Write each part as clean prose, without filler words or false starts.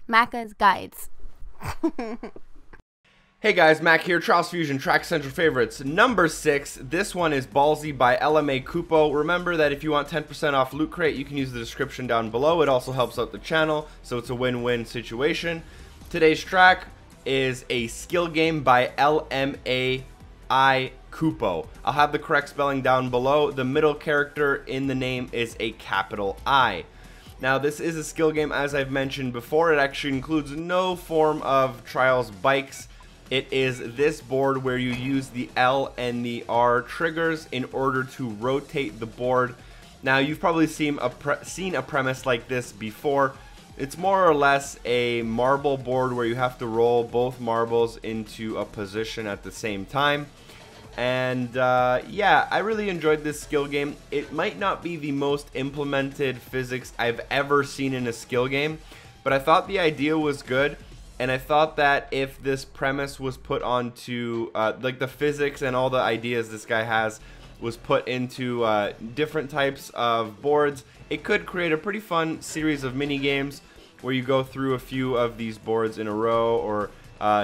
Macca's Guides. Hey guys, Mac here, Trials Fusion, Track Central Favorites, number 6. This one is Ballsy by LMA Kuupo. Remember that if you want 10% off Loot Crate, you can use the description down below. It also helps out the channel, so it's a win-win situation. Today's track is a skill game by LMA Kuupo. I'll have the correct spelling down below. The middle character in the name is a capital I. Now, this is a skill game, as I've mentioned before. It actually includes no form of Trials bikes. It is this board where you use the L and the R triggers in order to rotate the board. Now, you've probably seen a premise like this before. It's more or less a marble board where you have to roll both marbles into a position at the same time. And yeah, I really enjoyed this skill game. It might not be the most implemented physics I've ever seen in a skill game, but I thought the idea was good. And I thought that if this premise was put onto, like the physics and all the ideas this guy has was put into different types of boards, it could create a pretty fun series of mini games where you go through a few of these boards in a row, or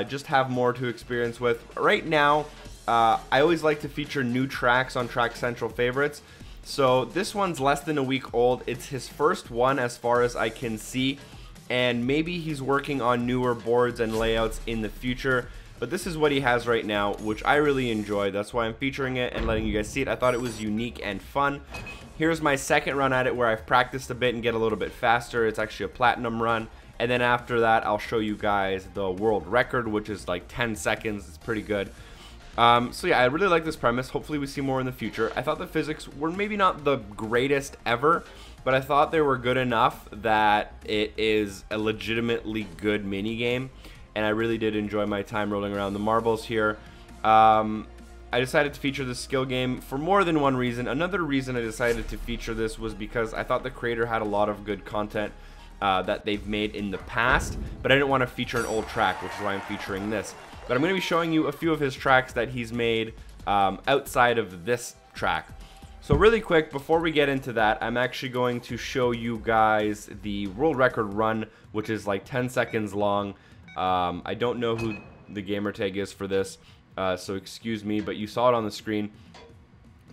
just have more to experience with. Right now, I always like to feature new tracks on Track Central Favorites. So this one's less than a week old. It's his first one as far as I can see. And maybe he's working on newer boards and layouts in the future, but this is what he has right now, which I really enjoy. That's why I'm featuring it and letting you guys see it. I thought it was unique and fun. Here's my second run at it where I've practiced a bit and get a little bit faster. It's actually a platinum run, and then after that I'll show you guys the world record, which is like 10 seconds. It's pretty good. So yeah, I really like this premise. Hopefully we see more in the future. I thought the physics were maybe not the greatest ever, but I thought they were good enough that it is a legitimately good mini game, and I really did enjoy my time rolling around the marbles here. I decided to feature this skill game for more than one reason. Another reason I decided to feature this was because I thought the creator had a lot of good content that they've made in the past, but I didn't want to feature an old track, which is why I'm featuring this. But I'm going to be showing you a few of his tracks that he's made outside of this track. So really quick, before we get into that, I'm actually going to show you guys the world record run, which is like 10 seconds long. I don't know who the gamer tag is for this, so excuse me, but you saw it on the screen.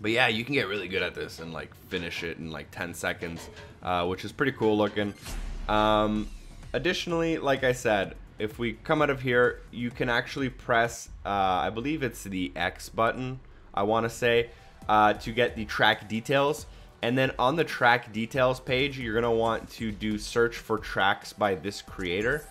But yeah, you can get really good at this and like finish it in like 10 seconds, which is pretty cool looking. Additionally, like I said, if we come out of here, you can actually press, I believe it's the X button, I want to say, to get the track details. And then on the track details page, you're going to want to do search for tracks by this creator.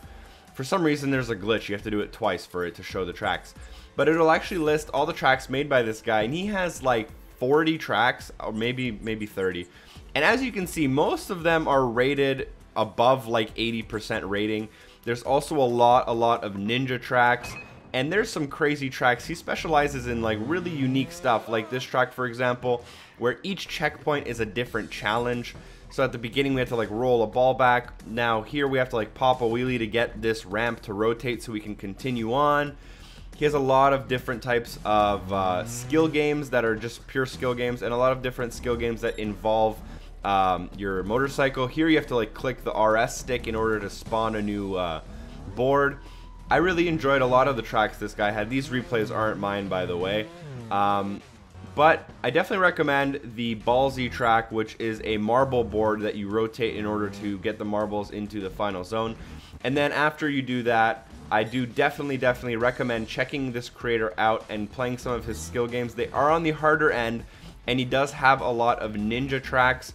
For some reason, there's a glitch. You have to do it twice for it to show the tracks. But it'll actually list all the tracks made by this guy, and he has like 40 tracks, or maybe 30. And as you can see, most of them are rated above like 80% rating. There's also a lot of ninja tracks, and there's some crazy tracks. He specializes in like really unique stuff, like this track, for example, where each checkpoint is a different challenge. So at the beginning we have to like roll a ball back. Now here we have to like pop a wheelie to get this ramp to rotate so we can continue on. He has a lot of different types of skill games that are just pure skill games, and a lot of different skill games that involve your motorcycle. Here you have to like click the RS stick in order to spawn a new board. I really enjoyed a lot of the tracks this guy had. These replays aren't mine, by the way. But I definitely recommend the Ballsy track, which is a marble board that you rotate in order to get the marbles into the final zone. And then after you do that, I do definitely recommend checking this creator out and playing some of his skill games. They are on the harder end, and he does have a lot of ninja tracks.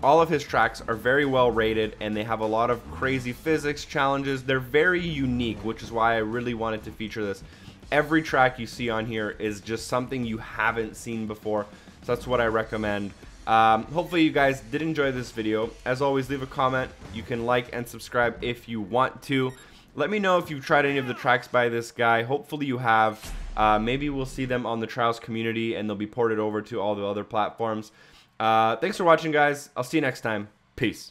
All of his tracks are very well rated, and they have a lot of crazy physics challenges. They're very unique, which is why I really wanted to feature this. Every track you see on here is just something you haven't seen before, so that's what I recommend. Hopefully you guys did enjoy this video. As always, leave a comment. You can like and subscribe if you want to. Let me know if you've tried any of the tracks by this guy. Hopefully you have. Maybe we'll see them on the Trials community, and they'll be ported over to all the other platforms. Thanks for watching, guys. I'll see you next time. Peace.